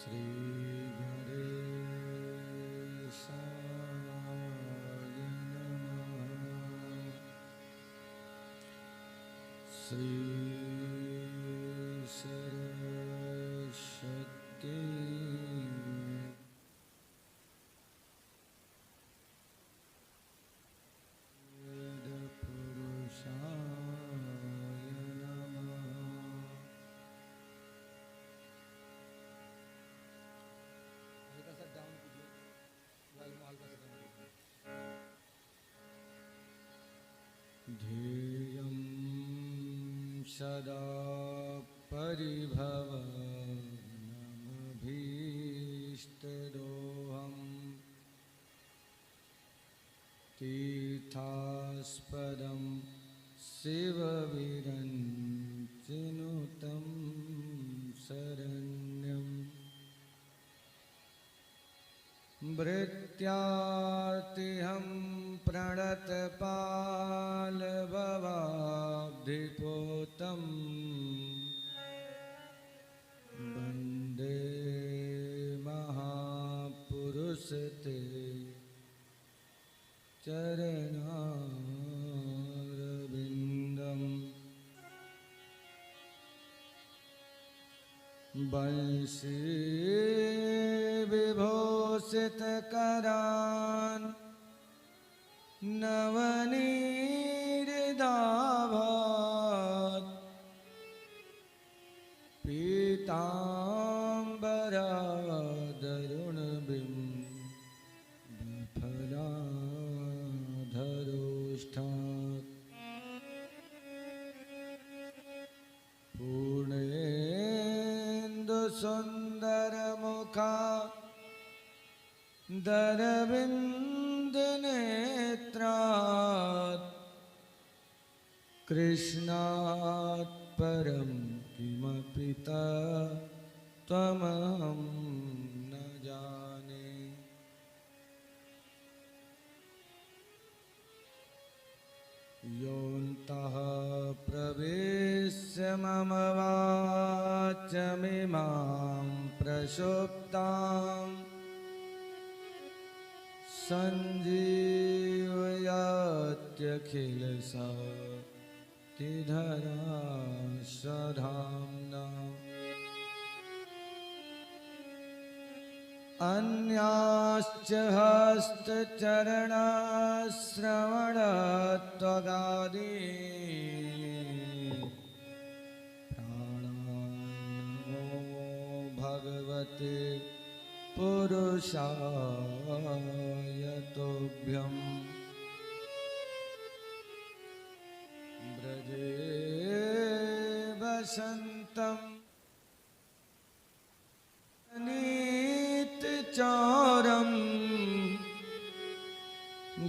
श्री गणेशाय नमः। श्री सरस्वती ध्येयं सदा परिभवनमभीष्टदोहम् तीर्थास्पदं शिवविरञ्चिनुतं शरण्यम् भृत्यार्तिहं प्रणतपालभवाब्धिपोतं वन्दे महापुरुषते चरणारविन्दम् वंशी विभूषितकरान् नवनीर्दाभात् पीताम्बरादरुणबिम्बफलाधरोष्ठात् पूर्णेन्दुसुन्दरमुखा दरविन्दनेत्रात् कृष्णात् परं किमपि त्वमहं न जाने। योऽन्तः प्रवेश्य मम वाचमिमां प्रसुप्ताम् सञ्जीवयत्यखिलशक्तिधरा स्वधाम्ना। अन्याश्च हस्तचरणश्रवणत्वगादीन् प्राणान्नमो भगवते पुरुषाय तुभ्यम्। ब्रजे वसन्तं नीतचौरं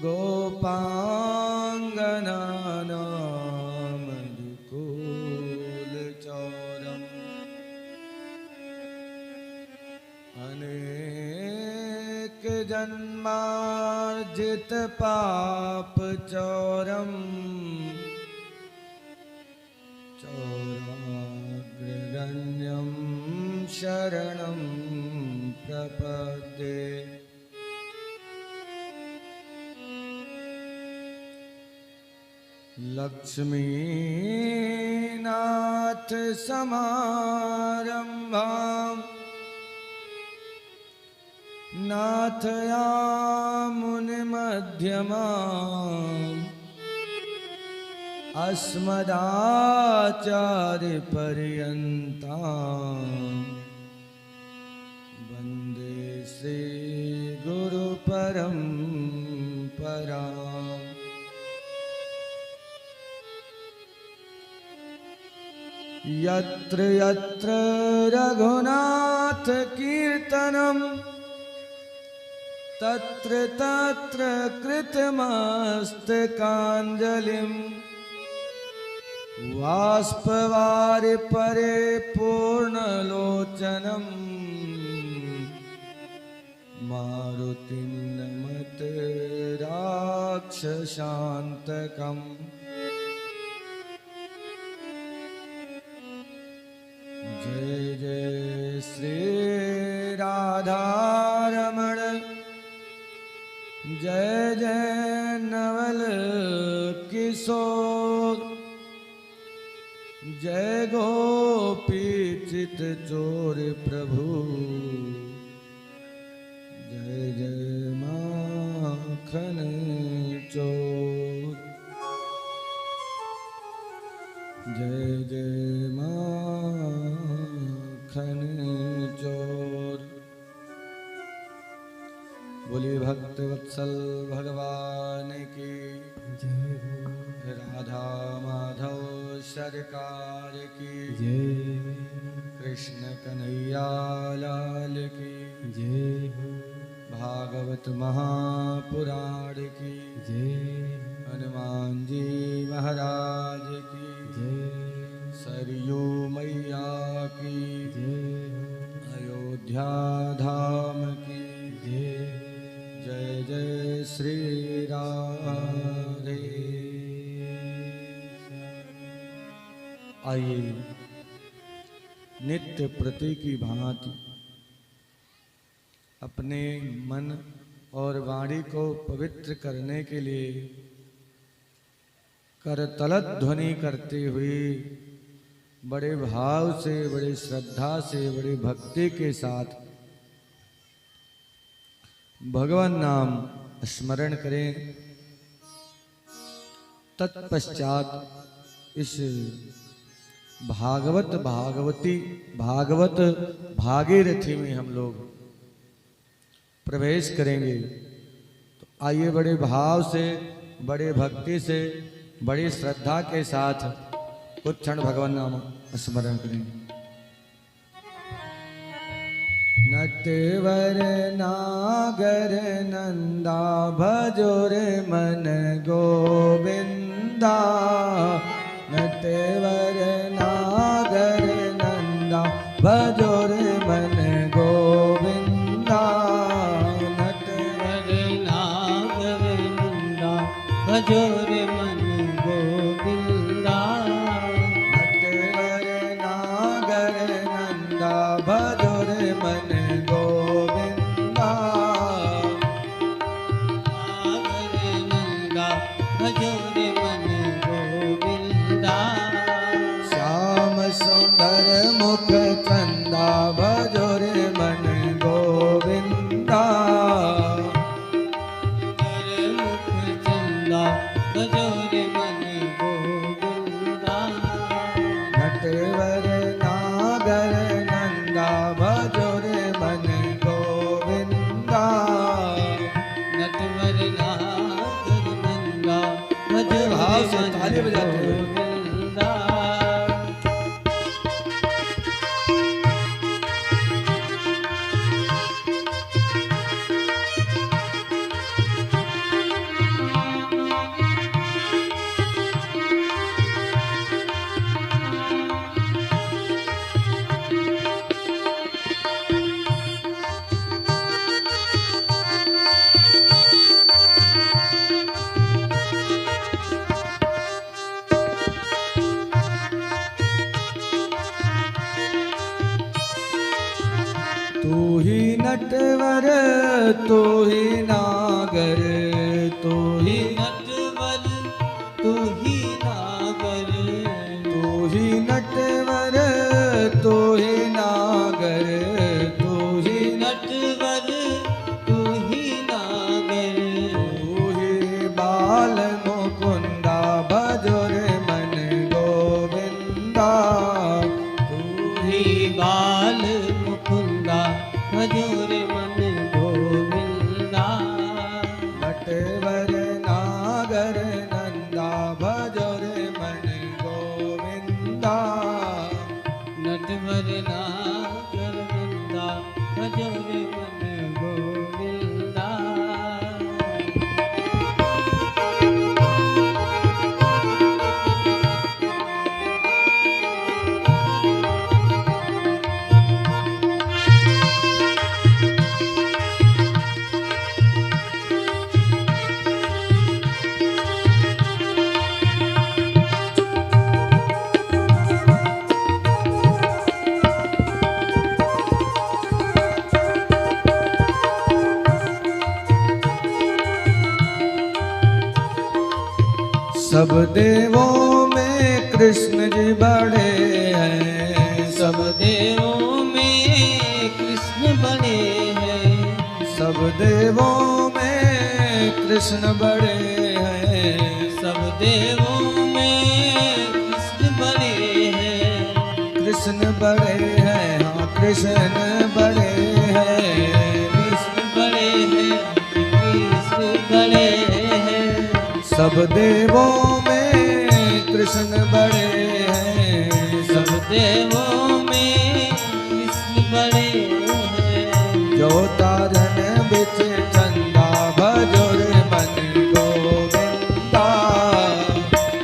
गोपाङ्गनानामनुकूलचौरम् अनेकजन्मार्जितपापचौरम् चौराग्रगण्यं शरणं प्रपद्ये। लक्ष्मीनाथ समारम्भाम् नाथयामुनिमध्यमाम् अस्मदाचार्यपर्यन्ताम् वन्दे श्रीगुरुपरम्पराम्। यत्र यत्र रघुनाथकीर्तनम् तत्र तत्र कृतमस्तकाञ्जलिं बाष्पवारि परिपूर्णलोचनं मारुतिं नमत राक्षसान्तकम्। जय जय श्री राधारमण जय जय नवल किशोर जय गोपी चित चोर प्रभु जय जय माखन चोर जय जय माखन चोर। बोलिए भक्त वत्सल भगवान की जय हो। राधा माधव सरकार की जय। कृष्ण कन्हैया लाल की जय हो। भागवत महापुराण की जय। हनुमान जी महाराज की जय। सरयू मैया की जय। अयोध्या धाम की जय। जय जय श्री राधे। आइए नित्य प्रति की भांति अपने मन और वाणी को पवित्र करने के लिए करतल ध्वनि करते हुए बड़े भाव से, बड़े श्रद्धा से, बड़े भक्ति के साथ भगवान नाम स्मरण करें। तत्पश्चात इस भागवत भागीरथी में हम लोग प्रवेश करेंगे। तो आइए बड़े भाव से, बड़े भक्ति से, बड़ी श्रद्धा के साथ कुछ क्षण भगवान नाम स्मरण करेंगे। नटवर नागर नंदा भजोर मन गोविंदा। नटवर नागर नंदा भजोर मन गोविंदा। नटवर नागर नंदा भजोर मन गोविंदा। नटवर नागर नंदा भजोर मन गोविंदा। नागर नंदा भजोर मन गोविंदा। श्याम सुंदर मुख चंदा भजोर मन गोविंदा। मुख चंदा भजोर मन गोविंदा। नटवर नागर नंदा भजोर मन गोविंदा। नटवर नागर नंदा भजोर भाव से ताली बजाते हुए गोविंदा। तू ही नटवर तू ही नागर। तू ही नटवर तू ही नागर। तू ही नटवर तू ही नागर। तू ही नटवर तू ही नागर। तू ही बाल मुकुंदा भजोर मन गोविंदा। तू ही बाल मुकुंदा भजोर मन गोविंदा। नटवर नागर नंदा भजोर मन गोविंदा। नटवर नागर नंदा भजोर मन गोविंदा। देवों में कृष्ण बड़े हैं, सब देवों में कृष्ण बड़े हैं, कृष्ण बड़े हैं, हाँ कृष्ण बड़े हैं, कृष्ण बड़े हैं, कृष्ण बड़े हैं। सब देवों में कृष्ण बड़े हैं, सब देवों में कृष्ण बड़े हैं। जो तारन बिच चंदा भजो रे मन गोविंदा,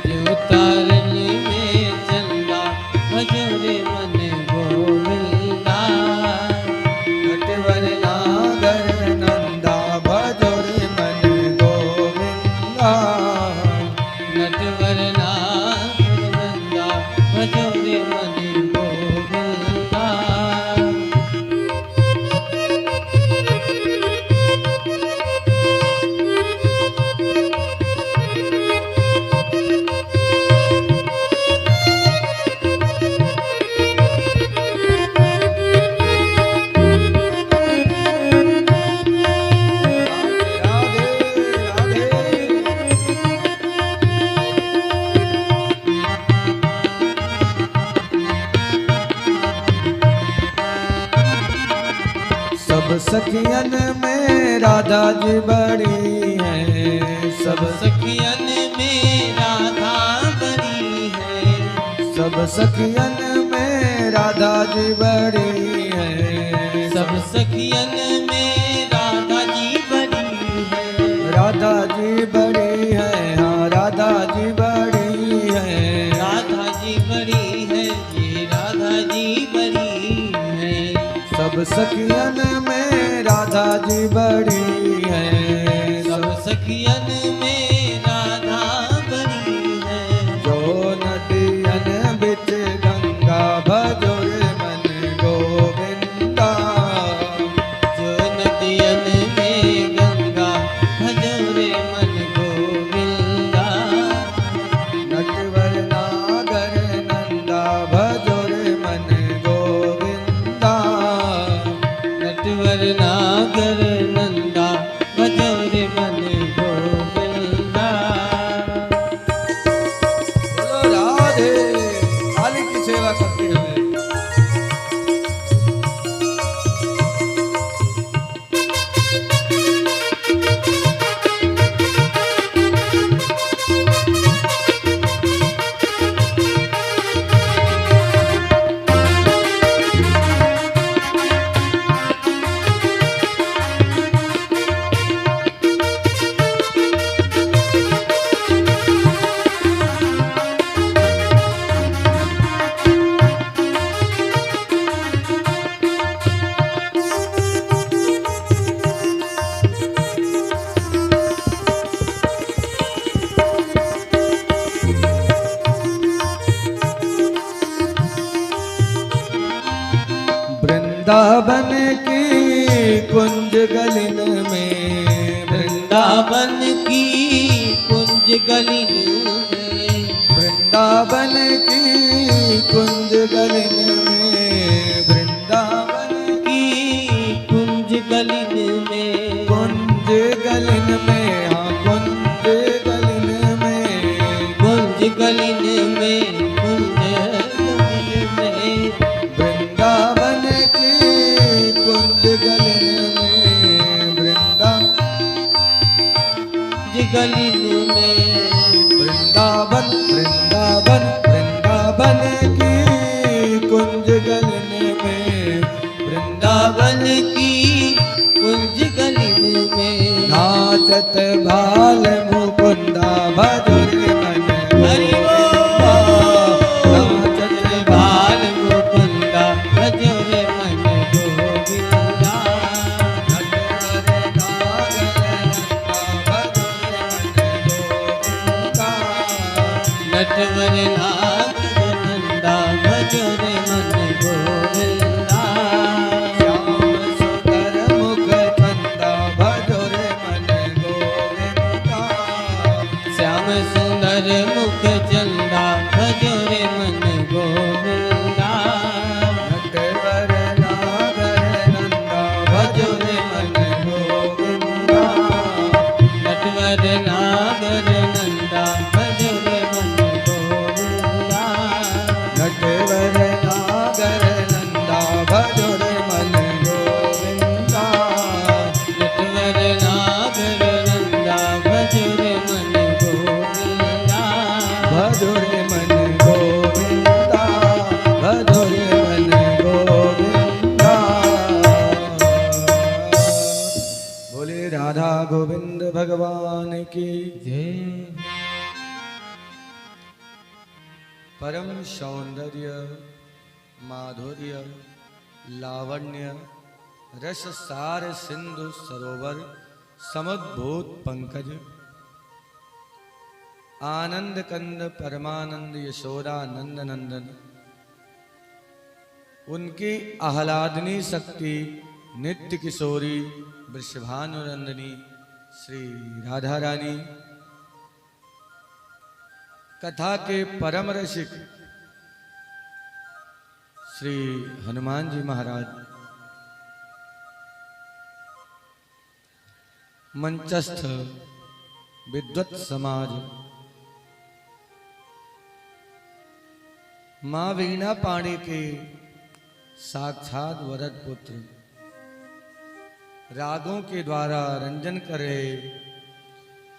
जो तारन में चंदा भजो रे मन गोविंदा, नटवर नागर नंदा भजो रे मन गोविंदा, नटवर नंदा भजो रे मन गोविंदा। राधे राधे। सब सखियन में राधा जी बड़ी हैं, सब सखियन में राधा बड़ी है, सब सखियन में राधा जी बड़ी हैं, सब सखियन में राधा जी बड़ी है, राधा जी बड़ी है, हाँ राधा जी बड़ी है, राधा जी बड़ी है, ये राधा जी बड़ी है। सब सखियन में राधा जी बड़ी है, सब सखियन में राधा बड़ी है। जो नदियन बिच गंगा भजो रे मन गोविंदा, जो नदियन में गंगा भजो रे मन गोविंदा, नटवर नागर नंदा भजो रे मन गोविंदा, नटवर नागर नंदा भजो रे मन गोविंदा। बोलो राधे, काली की सेवा करती हमें। वृंदावन की कुंज गलिन में, वृंदावन की कुंज गलिन में, वृंदावन की कुंज गलिन में, वृंदावन की कुंज गलिन में, कुंज गलिन में, हाँ कुंज गलिन में, कुंज गलिन में, कुंज गलिन में, वृंदावन की कुंज गलिन में, गलिन में, वृंदावन वृंदावन वृंदावन भगवान की जय। परम सौंदर्य माधुर्य लावण्य रस सार सिंधु सरोवर समुद्भूत पंकज आनंद कंद परमानंद यशोदा नंद नंदन उनकी आह्लादनी शक्ति नित्य किशोरी वृषभानुनंदिनी श्री राधा रानी कथा के परम रसिक श्री हनुमान जी महाराज मंचस्थ विद्वत समाज मां वीणा पाणी के साक्षात वरद पुत्र रागों के द्वारा रंजन कर रहे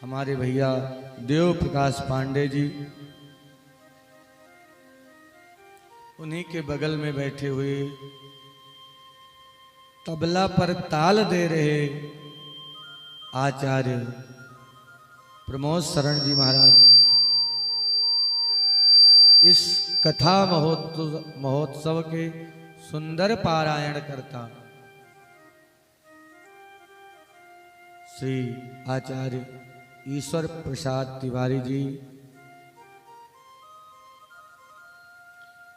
हमारे भैया देव प्रकाश पांडे जी, उन्हीं के बगल में बैठे हुए तबला पर ताल दे रहे आचार्य प्रमोद शरण जी महाराज, इस कथा महोत्सव के सुंदर पारायण करता श्री आचार्य ईश्वर प्रसाद तिवारी जी,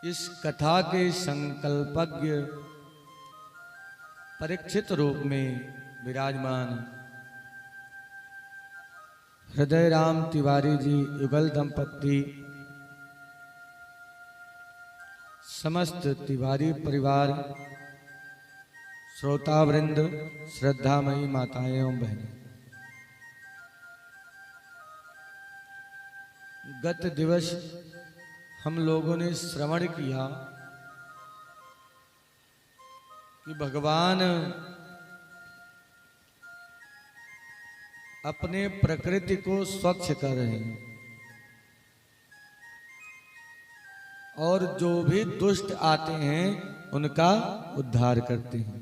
इस कथा के संकल्पज्ञ परीक्षित रूप में विराजमान हृदय राम तिवारी जी युगल दंपत्ति, समस्त तिवारी परिवार, श्रोतावृंद, श्रद्धामयी माताएं एवं बहनें, गत दिवस हम लोगों ने श्रवण किया कि भगवान अपने प्रकृति को स्वच्छ कर रहे हैं और जो भी दुष्ट आते हैं उनका उद्धार करते हैं,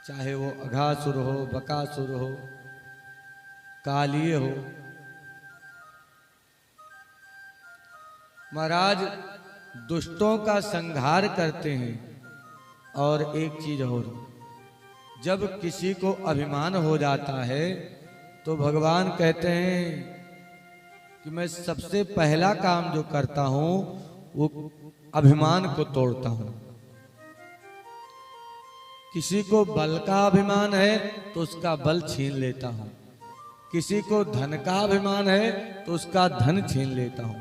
चाहे वो अघासुर हो, बकासुर हो, कालिए हो। महाराज दुष्टों का संहार करते हैं। और एक चीज और, जब किसी को अभिमान हो जाता है तो भगवान कहते हैं कि मैं सबसे पहला काम जो करता हूं वो अभिमान को तोड़ता हूं। किसी को बल का अभिमान है तो उसका बल छीन लेता हूं, किसी को धन का अभिमान है तो उसका धन छीन लेता हूं,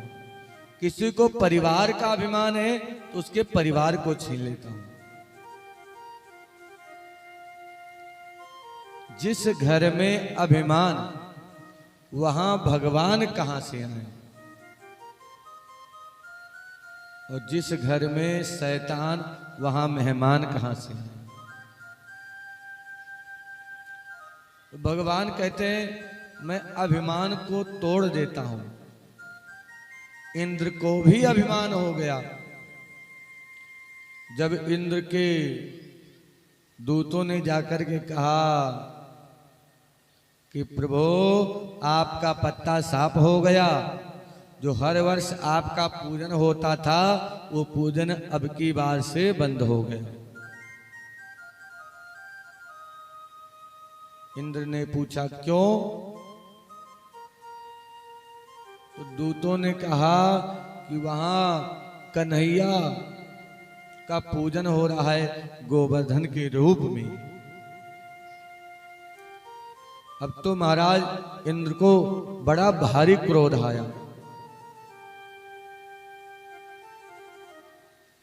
किसी को परिवार का अभिमान है तो उसके परिवार को छीन लेता हूं। जिस घर में अभिमान वहां भगवान कहां से आए, और जिस घर में शैतान वहां मेहमान कहां से आए। तो भगवान कहते हैं मैं अभिमान को तोड़ देता हूं। इंद्र को भी अभिमान हो गया जब इंद्र के दूतों ने जाकर के कहा कि प्रभु आपका पत्ता साफ हो गया, जो हर वर्ष आपका पूजन होता था वो पूजन अब की बार से बंद हो गया। इंद्र ने पूछा क्यों? तो दूतों ने कहा कि वहां कन्हैया का पूजन हो रहा है गोवर्धन के रूप में। अब तो महाराज इंद्र को बड़ा भारी क्रोध आया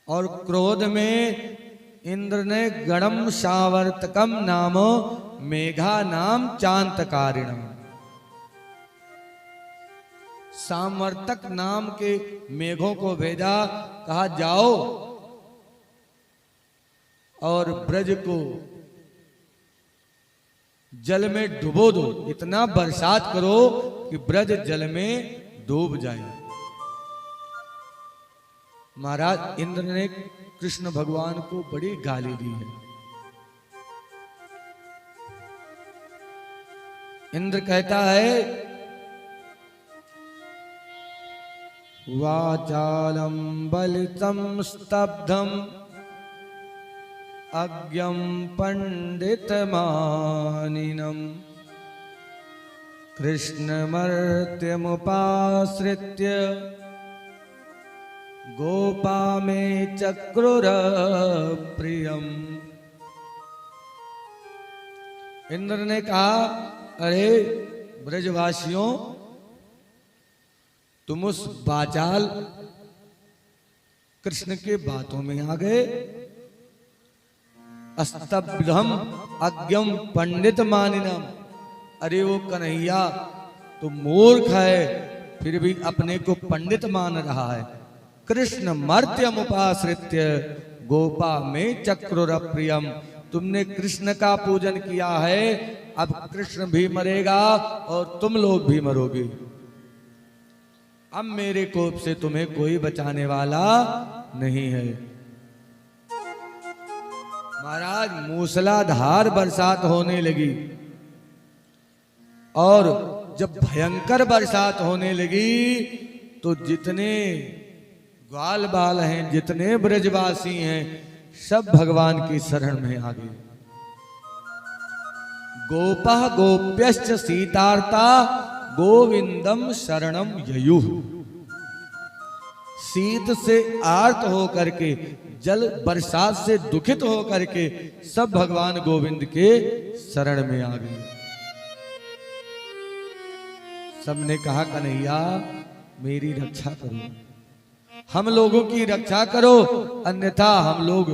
और क्रोध में इंद्र ने गणम सावर्तकम नाम मेघा नाम चांतकारिणम, सामवर्तक नाम के मेघों को भेजा, कहा जाओ और ब्रज को जल में डुबो दो, इतना बरसात करो कि ब्रज जल में डूब जाए। महाराज इंद्र ने कृष्ण भगवान को बड़ी गाली दी है। इंद्र कहता है वाचालम बलितम स्तब्धम अज्ञम पंडितमानिनम कृष्णमर्त्यमुपाश्रित्य गोपा में चक्रुर प्रियम। इंद्र ने कहा अरे ब्रजवासियों, तुम उस वाचाल कृष्ण के बातों में आ गए। अस्तब्धम अज्ञम पंडित मानिनम, अरे वो कन्हैया तो मूर्ख है फिर भी अपने को पंडित मान रहा है। कृष्ण मर्त्यम उपाश्रित्य गोपा में चक्रुर प्रियम, तुमने कृष्ण का पूजन किया है, अब कृष्ण भी मरेगा और तुम लोग भी मरोगे। अब मेरे कोप से तुम्हें कोई बचाने वाला नहीं है। महाराज मूसलाधार बरसात होने लगी और जब भयंकर बरसात होने लगी तो जितने ग्वाल बाल हैं, जितने ब्रजवासी हैं, सब भगवान की शरण में आ गए। गोपा गोप्यश्च सीतार्ता गोविंदम शरणम ययुः। शीत से आर्त होकर के, जल बरसात से दुखित होकर के सब भगवान गोविंद के शरण में आ गए। सबने कहा कन्हैया मेरी रक्षा करो, हम लोगों की रक्षा करो, अन्यथा हम लोग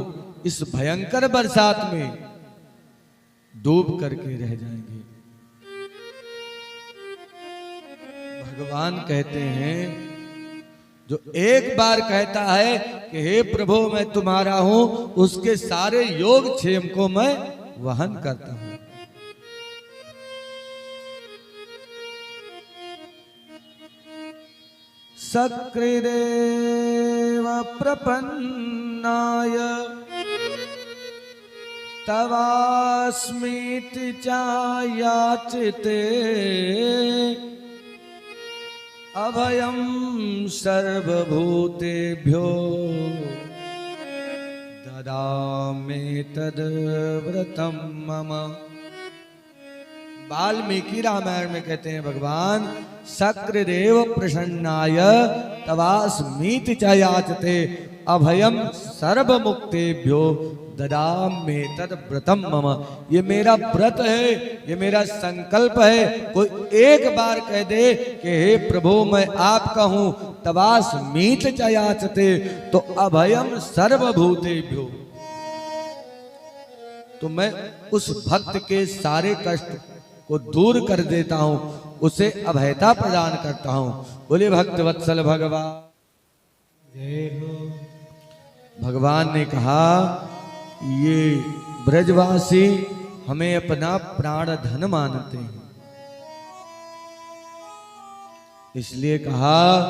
इस भयंकर बरसात में डूब करके रह जाएंगे। भगवान कहते हैं जो एक बार कहता है कि हे प्रभु मैं तुम्हारा हूं, उसके सारे योग क्षेम को मैं वहन करता हूं। सकृदेव प्रपन्नाय तवास्मीति चायाचिते अभयं सर्वभूतेभ्यो ददामि तद्व्रतं मम। वाल्मीकि रामायण में कहते हैं भगवान सकृदेव प्रसन्नाय तवास्मीति च याचते अभयम सर्वमुक्तेभ्यो ददामि तद्व्रतं मम। ये मेरा व्रत है, ये मेरा संकल्प है। कोई एक बार कह दे कि हे प्रभु मैं आपका हूं, तवास्मीति च याचते, तो अभयम सर्वभूतेभ्यो, तो मैं उस भक्त के सारे कष्ट को दूर कर देता हूं, उसे अभयता प्रदान करता हूं। बोले भक्त वत्सल भगवान जय हो। भगवान ने कहा ये ब्रजवासी हमें अपना प्राण धन मानते हैं, इसलिए कहा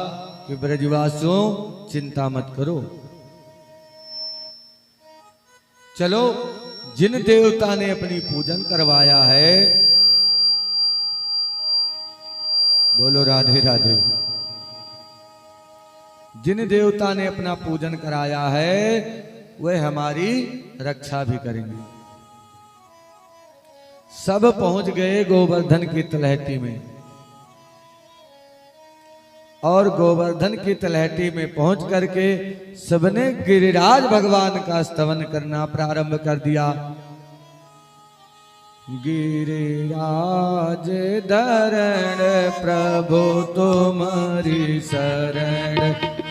कि ब्रजवासियों चिंता मत करो, चलो जिन देवता ने अपनी पूजन करवाया है, बोलो राधे राधे, जिन देवता ने अपना पूजन कराया है वह हमारी रक्षा भी करेंगे। सब पहुंच गए गोवर्धन की तलहटी में, और गोवर्धन की तलहटी में पहुंच करके सबने गिरिराज भगवान का स्तवन करना प्रारंभ कर दिया। गिरिराज धरण प्रभु तुम्हारी शरण,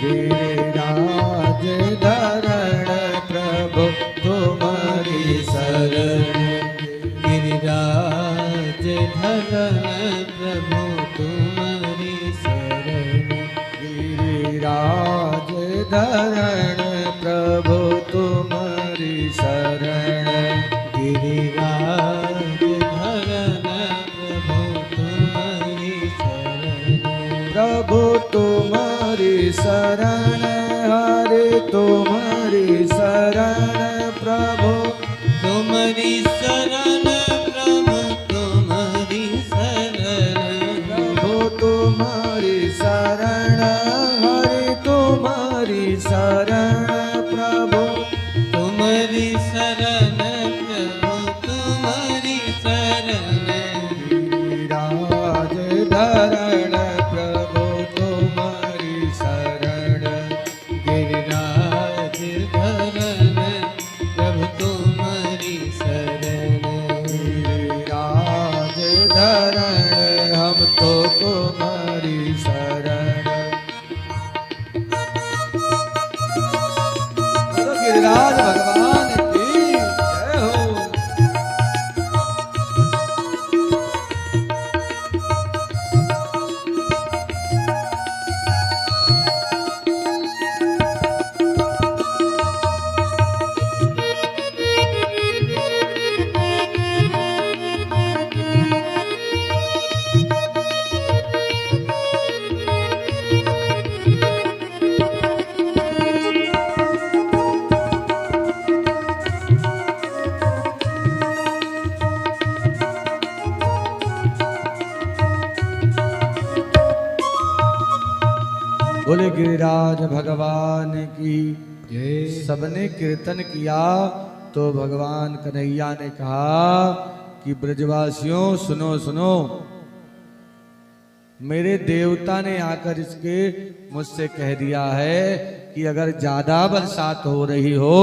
गिरिराज धरण प्रभु तुम्हारी शरण, गिरिराज धरण प्रभु तुम्हारी शरण, गिरिराज धरण प्रभु तुम्हारी शरण, गिरिराज धरण प्रभु तुम्हारी शरण, प्रभु तुम्हारी शरण, हरे तुम्हारी शरण, प्रभु तुम्हारी शरण प्रभु तुम्हारी शरण, शरण प्रभु तुम्हारी शरण प्रभु तुम्हारी शरण गिरिराज धरण प्रभु तुम्हारी शरण गिरिराज धरण प्रभु तुम्हारी शरण गिरिराज धरण हम तो तुम्हारी शरण। बोलो गिरिराज भगवान की जय हो। बोले गिरिराज भगवान की जय। सबने कीर्तन किया तो भगवान कन्हैया ने कहा कि ब्रजवासियों सुनो सुनो, मेरे देवता ने आकर इसके मुझसे कह दिया है कि अगर ज्यादा बरसात हो रही हो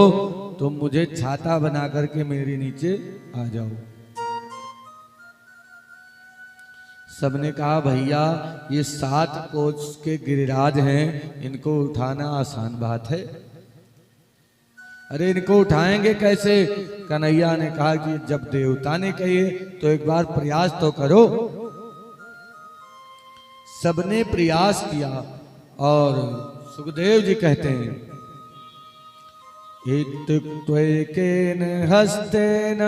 तो मुझे छाता बना करके मेरे नीचे आ जाओ। सबने कहा भैया ये 7 कोच के गिरिराज हैं, इनको उठाना आसान बात है। अरे इनको उठाएंगे कैसे? कन्हैया ने कहा कि जब देवता ने कहे तो एक बार प्रयास तो करो। सबने प्रयास किया और सुखदेव जी कहते हैं इत्युक्त्वैकेन हस्तेन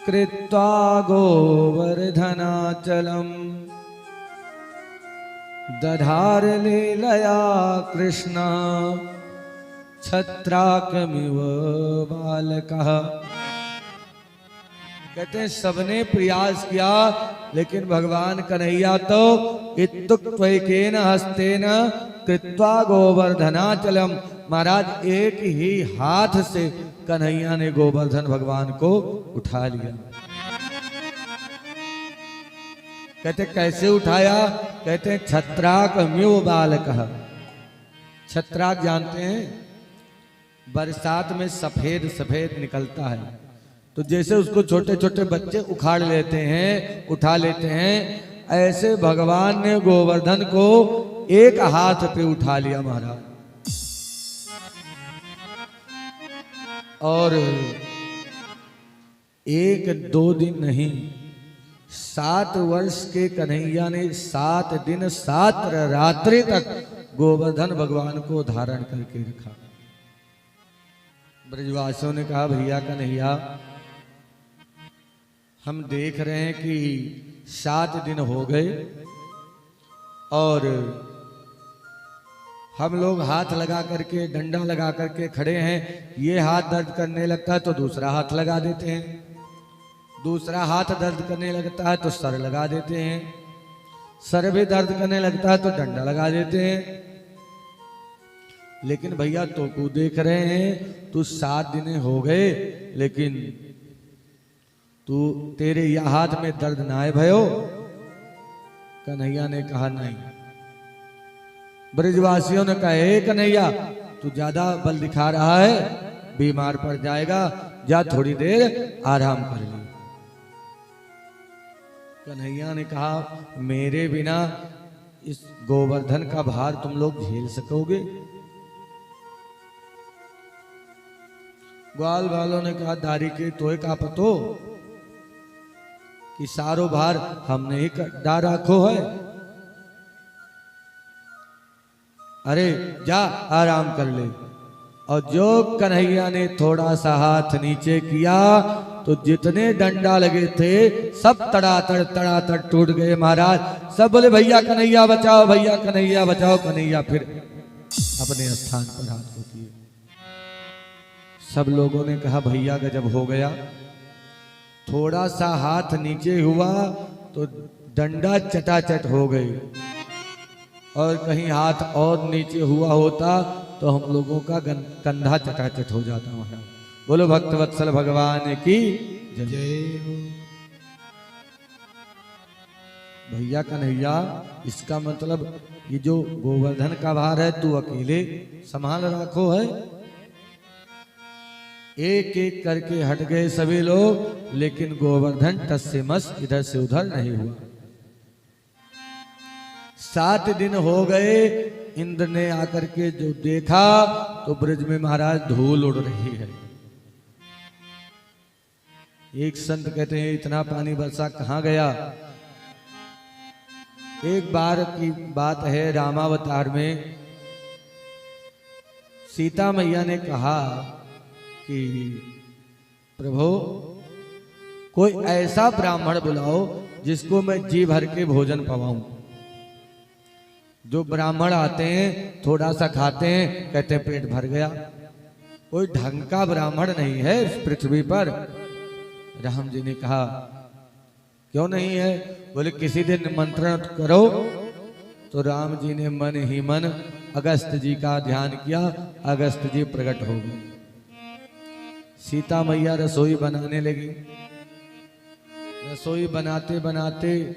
कृत्वा गोवर्धनाचलम् दधार लीलया कृष्ण छत्राकमिव बालकः। कहते हैं सबने प्रयास किया लेकिन भगवान कन्हैया तो इत्युक्त्वैकेन हस्तेन कृत्वा गोवर्धनाचलम्, महाराज एक ही हाथ से कन्हैया ने गोवर्धन भगवान को उठा लिया। कहते कैसे उठाया? कहते हैं छत्राक म्यू बालकः। छत्राक जानते हैं, बरसात में सफेद सफेद निकलता है, तो जैसे उसको छोटे छोटे बच्चे उखाड़ लेते हैं, उठा लेते हैं, ऐसे भगवान ने गोवर्धन को एक हाथ पे उठा लिया महाराज। और 1-2 दिन नहीं, 7 वर्ष के कन्हैया ने 7 दिन 7 रात्रि तक गोवर्धन भगवान को धारण करके रखा। ब्रजवासियों ने कहा भैया कन्हैया, हम देख रहे हैं कि 7 दिन हो गए और हम लोग हाथ लगा करके, डंडा लगा करके खड़े हैं, ये हाथ दर्द करने लगता है तो दूसरा हाथ लगा देते हैं, दूसरा हाथ दर्द करने लगता है तो सर लगा देते हैं, सर भी दर्द करने लगता है तो डंडा लगा देते हैं। लेकिन भैया तो को देख रहे हैं, तू 7 दिन हो गए लेकिन तू तेरे यह हाथ में दर्द ना है भयो? कन्हैया ने कहा नहीं। ब्रजवासियों ने कहा हे कन्हैया, तू ज्यादा बल दिखा रहा है, बीमार पड़ जाएगा, जा थोड़ी देर आराम कर ले। कन्हैया ने कहा मेरे बिना इस गोवर्धन का भार तुम लोग झेल सकोगे? ग्वाल वालों ने कहा दारी के तोय का पतो कि सारो भार हमने ही डाल रखो है। अरे जा आराम कर ले। और जो कन्हैया ने थोड़ा सा हाथ नीचे किया तो जितने डंडा लगे थे सब तड़ातड़ टूट गए महाराज। सब बोले भैया कन्हैया बचाओ, भैया कन्हैया बचाओ। कन्हैया फिर अपने स्थान पर हाथ को किए। सब लोगों ने कहा भैया गजब हो गया, थोड़ा सा हाथ नीचे हुआ तो डंडा चटाचट हो गई, और कहीं हाथ और नीचे हुआ होता तो हम लोगों का कंधा चटाचट हो जाता महाराज। बोलो भक्तवत्सल भगवान की जय। जय हो। भैया कन्हैया, इसका मतलब ये जो गोवर्धन का भार है तू अकेले संभाल रखो है। एक एक करके हट गए सभी लोग, लेकिन गोवर्धन टस से मस इधर से उधर नहीं हुआ। 7 दिन हो गए, इंद्र ने आकर के जो देखा तो ब्रज में महाराज धूल उड़ रही है। एक संत कहते हैं इतना पानी बरसा कहां गया। एक बार की बात है, रामावतार में सीता मैया ने कहा कि प्रभु कोई ऐसा ब्राह्मण बुलाओ जिसको मैं जी भर के भोजन पवाऊं। जो ब्राह्मण आते हैं थोड़ा सा खाते हैं, कहते हैं पेट भर गया। कोई ढंग का ब्राह्मण नहीं है इस पृथ्वी पर। राम जी ने कहा क्यों नहीं है? बोले किसी दिन निमंत्रण करो। तो राम जी ने मन ही मन अगस्त जी का ध्यान किया, अगस्त जी प्रकट हो गए। सीता मैया रसोई बनाने लगी। रसोई बनाते बनाते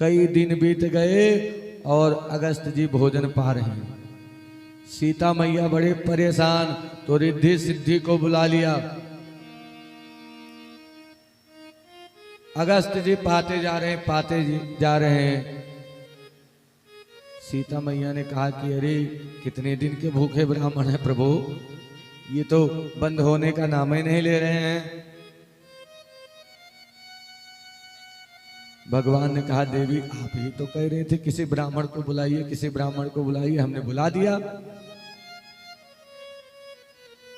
कई दिन बीत गए और अगस्त जी भोजन पा रहे हैं। सीता मैया बड़े परेशान, तो रिद्धि सिद्धि को बुला लिया। अगस्त जी पाते जा रहे हैं, जा रहे हैं। सीता मैया ने कहा कि अरे कितने दिन के भूखे ब्राह्मण हैं प्रभु, ये तो बंद होने का नाम ही नहीं ले रहे हैं। भगवान ने कहा देवी आप ही तो कह रहे थे किसी ब्राह्मण को बुलाइए, किसी ब्राह्मण को बुलाइए, हमने बुला दिया।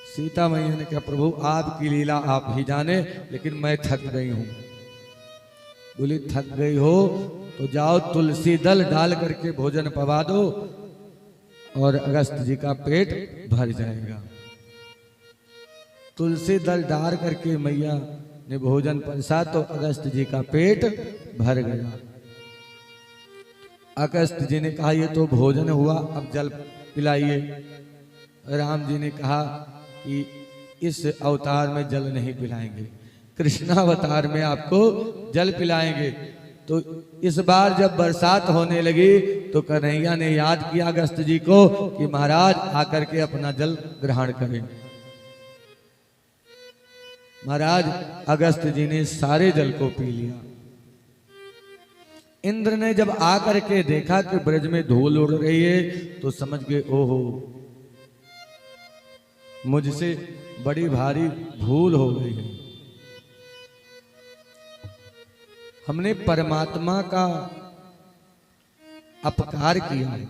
सीता मैया ने कहा प्रभु आपकी लीला आप ही जाने, लेकिन मैं थक गई हूं। बोली थक गई हो तो जाओ तुलसी दल डाल करके भोजन पवा दो और अगस्त जी का पेट भर जाएगा। तुलसी दल डाल करके मैया ने भोजन परसा तो अगस्त जी का पेट भर गया। अगस्त जी ने कहा ये तो भोजन हुआ, अब जल पिलाइए। राम जी ने कहा कि इस अवतार में जल नहीं पिलाएंगे, कृष्णावतार में आपको जल पिलाएंगे। तो इस बार जब बरसात होने लगी तो कन्हैया ने याद किया अगस्त जी को कि महाराज आकर के अपना जल ग्रहण करें। महाराज अगस्त जी ने सारे जल को पी लिया। इंद्र ने जब आकर के देखा कि ब्रज में धूल उड़ रही है तो समझ गए ओहो मुझसे बड़ी भारी भूल हो गई है। हमने परमात्मा का अपकार किया है।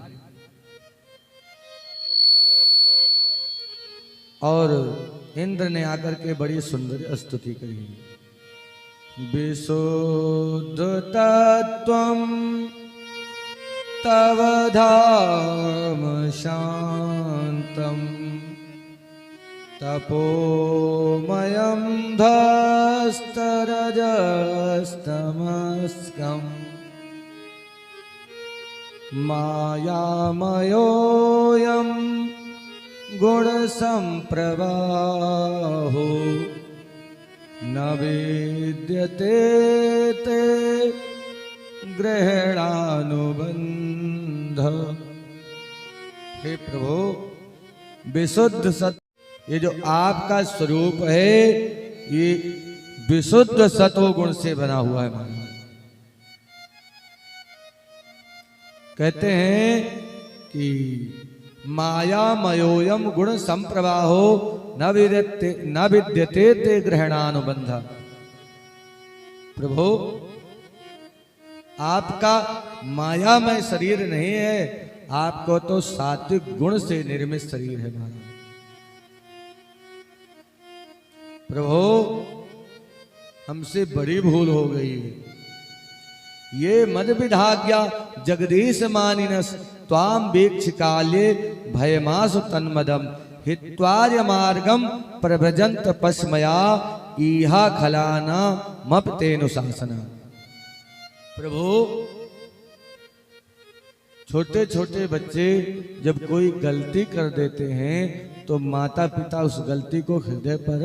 और इंद्र ने आकर के बड़ी सुंदर स्तुति करी। विशुद्ध तत्वं तव धाम शांतम तपोमयं धस्तरजस्तमस्कम् मायामयोऽयं गुणसंप्रवाहो न विद्यते ते ग्रहणानुबंध। हे प्रभु विशुद्ध सत्य, ये जो आपका स्वरूप है ये विशुद्ध सत्व गुण से बना हुआ है। महाराज कहते हैं कि मायामयोयम गुण संप्रवाहो न विद्यते ते ग्रहणानुबंध। प्रभु आपका मायामय शरीर नहीं है, आपको तो सात्विक गुण से निर्मित शरीर है। महाराज प्रभु हमसे बड़ी भूल हो गई। ये मद विधाज्ञा जगदीश मानिनस त्वाम वीक्ष काले भयमासु तन्मदम हित्वार्य मार्गम प्रभजंत पस्मया इहा खलाना मपतेनु शासना। प्रभु छोटे छोटे बच्चे जब कोई गलती कर देते हैं तो माता पिता उस गलती को हृदय पर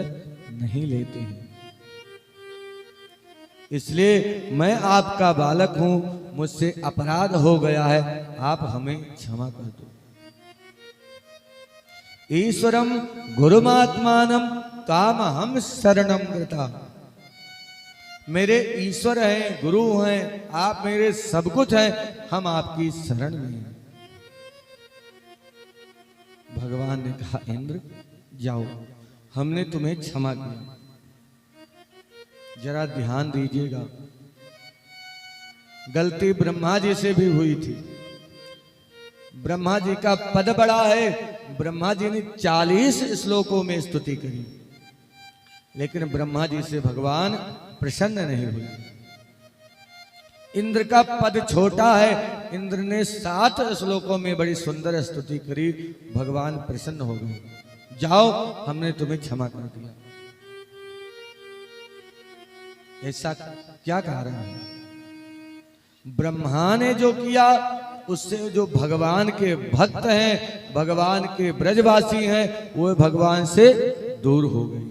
नहीं लेते हैं। इसलिए मैं आपका बालक हूं, मुझसे अपराध हो गया है, आप हमें क्षमा कर दो। ईश्वरम गुरुमात्मानम काम हम शरणम कृता। मेरे ईश्वर हैं, गुरु हैं, आप मेरे सब कुछ हैं, हम आपकी शरण में हैं। भगवान ने कहा इंद्र जाओ, हमने तुम्हें क्षमा किया। जरा ध्यान दीजिएगा, गलती ब्रह्मा जी से भी हुई थी। ब्रह्मा जी का पद बड़ा है, ब्रह्मा जी ने 40 श्लोकों में स्तुति करी, लेकिन ब्रह्मा जी से भगवान प्रसन्न नहीं हुए। इंद्र का पद छोटा है, इंद्र ने 7 श्लोकों में बड़ी सुंदर स्तुति करी, भगवान प्रसन्न हो गए। जाओ, हमने तुम्हें क्षमा कर दिया। ऐसा क्या कारण है? ब्रह्मा ने जो किया उससे जो भगवान के भक्त हैं, भगवान के ब्रजवासी हैं, वो भगवान से दूर हो गए।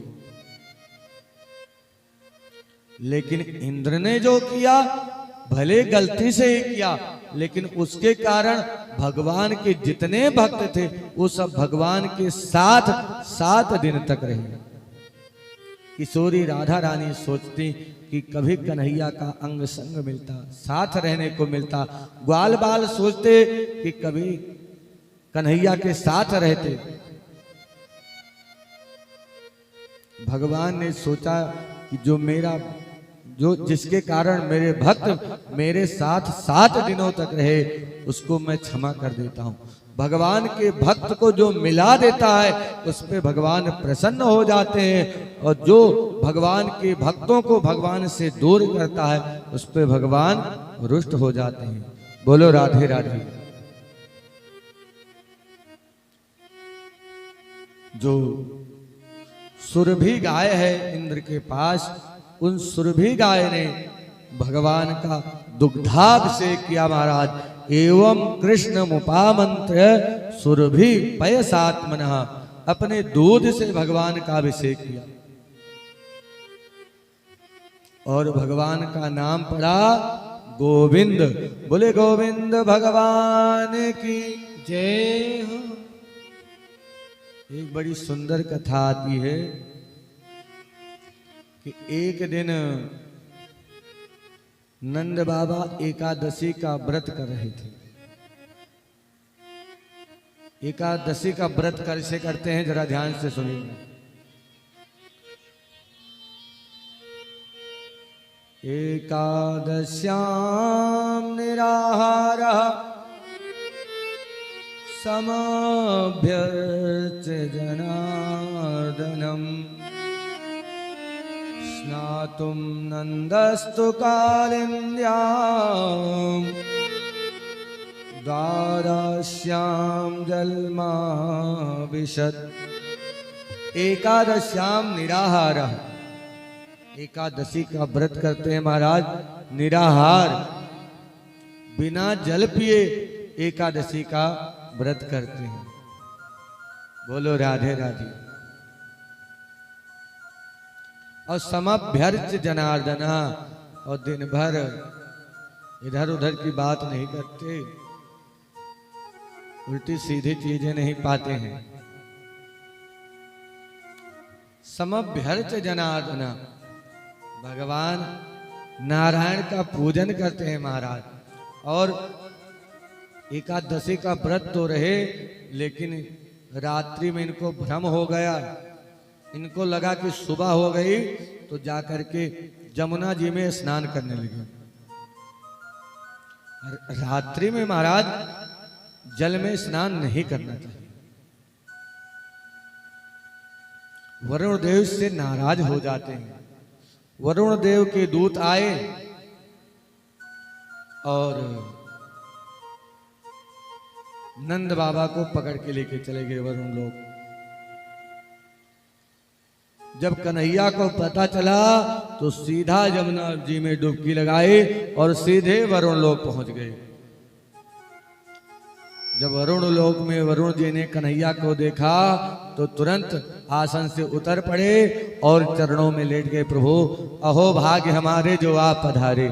लेकिन इंद्र ने जो किया, भले गलती से ही किया, लेकिन उसके कारण भगवान के जितने भक्त थे वो सब भगवान के साथ 7 दिन तक रहे। किशोरी राधा रानी सोचती कि कभी कन्हैया का अंग संग मिलता, साथ रहने को मिलता। ग्वाल बाल सोचते कि कभी कन्हैया के साथ रहते। भगवान ने सोचा कि जो जिसके कारण मेरे भक्त मेरे साथ 7 दिनों तक रहे, उसको मैं क्षमा कर देता हूं। भगवान के भक्त को जो मिला देता है उस पे भगवान प्रसन्न हो जाते हैं, और जो भगवान के भक्तों को भगवान से दूर करता है उस पे भगवान रुष्ट हो जाते हैं। बोलो राधे राधे। जो सुरभि गाय है इंद्र के पास, उन सुरभि गाय ने भगवान का दुग्धाभिषेक किया महाराज। एवं कृष्ण मुपामंत्र सुरभि पयसात्मनः, अपने दूध से भगवान का अभिषेक किया और भगवान का नाम पड़ा गोविंद। बोले गोविंद भगवान की जय हो। एक बड़ी सुंदर कथा आती है कि एक दिन नंद बाबा एकादशी का व्रत कर रहे थे। एकादशी का व्रत कैसे करते हैं जरा ध्यान से सुनिए। एकादश्यां निराहारः समभ्यर्च्य जनार्दनम् स्नातुं नन्दस्तु कालिन्द्यां द्वादश्यां जलमाविशत्। एकादश्यां निराहारः, एकादशी का व्रत करते हैं महाराज निराहार, बिना जल पिए एकादशी का व्रत करते हैं। बोलो राधे राधे। और समभ्यर्च जनार्दना, और दिन भर इधर उधर की बात नहीं करते, उल्टी सीधी चीजें नहीं पाते हैं। समभ्यर्च जनार्दना, भगवान नारायण का पूजन करते हैं महाराज। और एकादशी का व्रत तो रहे, लेकिन रात्रि में इनको भ्रम हो गया। इनको लगा कि सुबह हो गई तो जाकर के जमुना जी में स्नान करने लगे। रात्रि में महाराज जल में स्नान नहीं करना चाहिए। वरुण देव से नाराज हो जाते हैं। वरुण देव के दूत आए और नंद बाबा को पकड़ के लेके चले गए वरुण लोग। जब कन्हैया को पता चला तो सीधा जमुना जी में डुबकी लगाई और सीधे वरुण लोग पहुंच गए। जब वरुण लोक में वरुण जी ने कन्हैया को देखा तो तुरंत आसन से उतर पड़े और चरणों में लेट गए। प्रभु अहो भाग्य हमारे जो आप पधारे।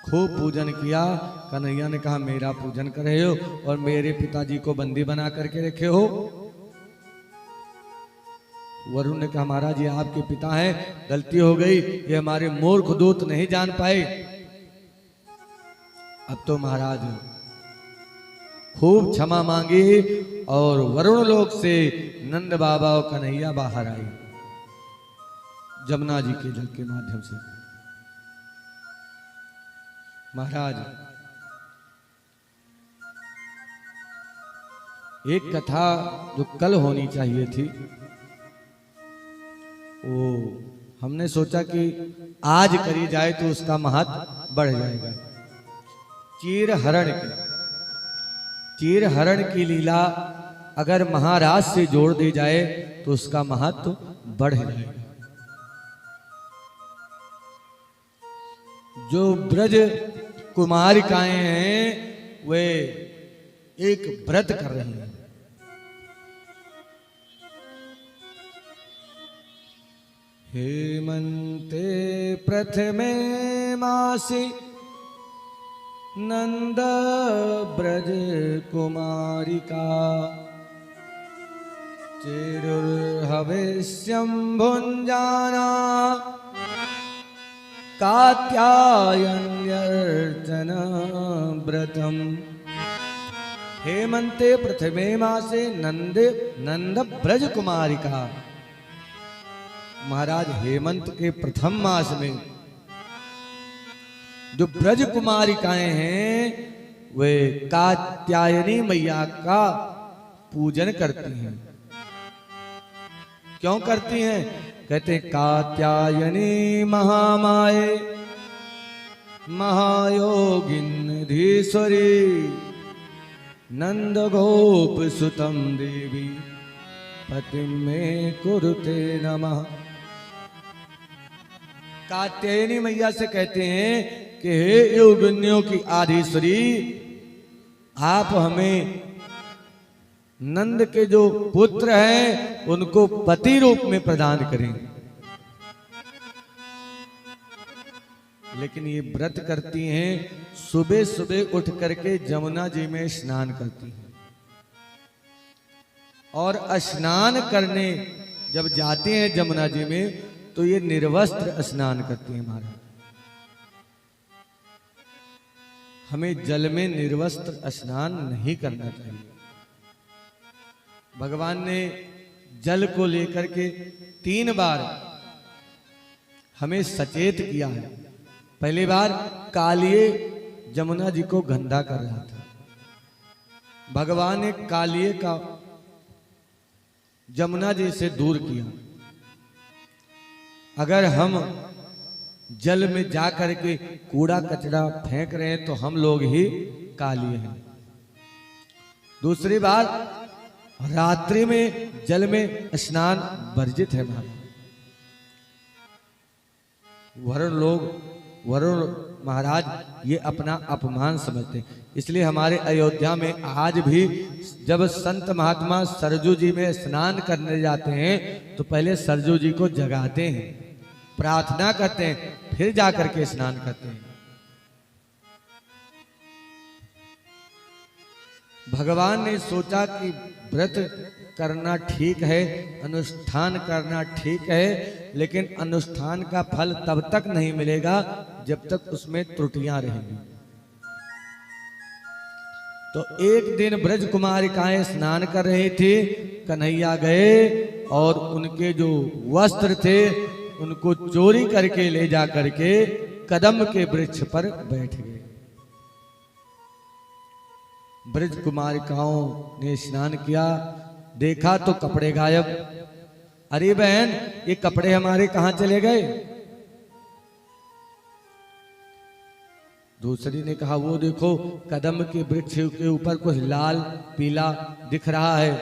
खूब पूजन किया। कन्हैया ने कहा मेरा पूजन कर रहे हो और मेरे पिताजी को बंदी बना करके रखे हो। वरुण ने कहा महाराज ये आपके पिता हैं, गलती हो गई, ये हमारे मूर्ख दूत नहीं जान पाए। अब तो महाराज खूब क्षमा मांगी और वरुण लोक से नंद बाबा और कन्हैया बाहर आए जमुना जी के जल के माध्यम से। महाराज एक कथा जो कल होनी चाहिए थी वो हमने सोचा कि आज करी जाए तो उसका महत्व बढ़ जाएगा। चीर हरण की लीला अगर महाराज से जोड़ दी जाए तो उसका महत्व बढ़ जाएगा। जो ब्रज कुमारिकाएं हैं वे एक व्रत कर रही हैं। हेमंते प्रथमे मासि नंद ब्रज कुमारिका चिरुर्हविष्यं भुञ्जाना कात्यायन्यर्चन व्रतम। हेमंते प्रथमे मासे नंद ब्रज कुमारिका। महाराज हेमंत के प्रथम मास में जो ब्रज कुमारिकाएं हैं वे कात्यायनी मैया का पूजन करती हैं। क्यों करती हैं? कहते हैं कात्यायनी महामाये महायोगिन्धीश्वरी नंद गोप सुतम देवी पतिं मे कुरुते नमः। कात्यायनी मैया से कहते हैं कि हे योगिनियों की आधीश्वरी आप हमें नंद के जो पुत्र हैं उनको पति रूप में प्रदान करें। लेकिन ये व्रत करती हैं, सुबह सुबह उठ करके जमुना जी में स्नान करती हैं और स्नान करने जब जाते हैं जमुना जी में तो ये निर्वस्त्र स्नान करती हैं। महाराज हमें जल में निर्वस्त्र स्नान नहीं करना चाहिए। भगवान ने जल को लेकर के 3 बार हमें सचेत किया है। पहली बार कालिए जमुना जी को गंदा कर रहा था। भगवान ने कालिए का जमुना जी से दूर किया। अगर हम जल में जा करके कूड़ा कचरा फेंक रहे हैं तो हम लोग ही कालिए हैं। दूसरी बार रात्रि में जल में स्नान वर्जित है। वरुण महाराज ये अपना अपमान समझते हैं। इसलिए हमारे अयोध्या में आज भी जब संत महात्मा सरजू जी में स्नान करने जाते हैं तो पहले सरजू जी को जगाते हैं, प्रार्थना करते हैं, फिर जाकर के स्नान करते हैं। भगवान ने सोचा कि व्रत करना ठीक है, अनुष्ठान करना ठीक है, लेकिन अनुष्ठान का फल तब तक नहीं मिलेगा जब तक उसमें त्रुटियां रहेंगी। तो एक दिन ब्रज कुमारिकाएं स्नान कर रही थी, कन्हैया गए और उनके जो वस्त्र थे उनको चोरी करके ले जा करके कदम के वृक्ष पर बैठ गए। ब्रज कुमारिकाओं ने स्नान किया, देखा तो कपड़े गायब। अरे बहन ये कपड़े हमारे कहां चले गए? दूसरी ने कहा वो देखो कदम के वृक्ष के ऊपर कुछ लाल पीला दिख रहा है।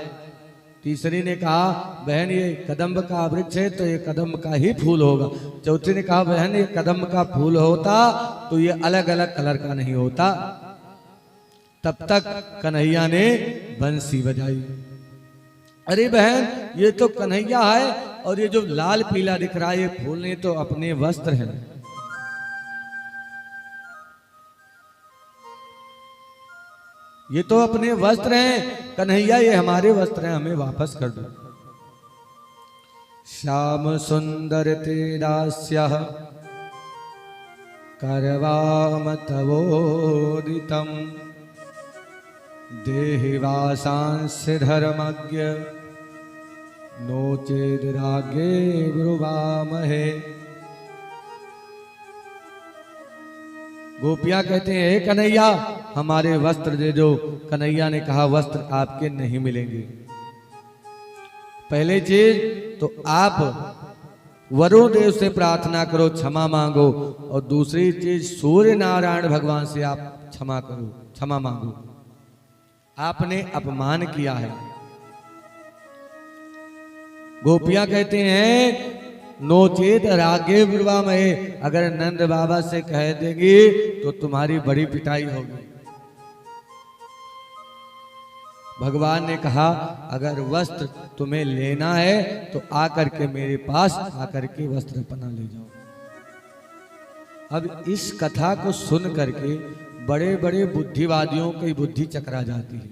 तीसरी ने कहा बहन ये कदम्ब का वृक्ष है तो ये कदम्ब का ही फूल होगा। चौथी ने कहा बहन ये कदम्ब का फूल होता तो ये अलग अलग कलर का नहीं होता। तब तक कन्हैया ने बंसी बजाई। अरे बहन, ये तो कन्हैया है, और ये जो लाल पीला दिख रहा है ये फूल नहीं तो अपने वस्त्र हैं। ये तो अपने वस्त्र हैं कन्हैया, ये हमारे वस्त्र हैं, हमें वापस कर दो। श्याम सुंदर तेरास्या करवाम तवोदितम देहि वासांस्य धर्मज्ञ नो चेद रागे ब्रुवामहे। गोपियां कहते हैं, हे कन्हैया हमारे वस्त्र दे दो। कन्हैया ने कहा, वस्त्र आपके नहीं मिलेंगे। पहले चीज तो आप वरुण देव से प्रार्थना करो, क्षमा मांगो, और दूसरी चीज सूर्य नारायण भगवान से आप क्षमा करो, क्षमा मांगो। आपने अपमान किया है। गोपियां कहते हैं, नोचेत रागे ब्रुवामहे, अगर नंद बाबा से कह देगी तो तुम्हारी बड़ी पिटाई होगी। भगवान ने कहा, अगर वस्त्र तुम्हें लेना है तो आकर के मेरे पास आकर के वस्त्र अपना ले जाओ। अब इस कथा को सुन करके बड़े बड़े बुद्धिवादियों की बुद्धि चकरा जाती है।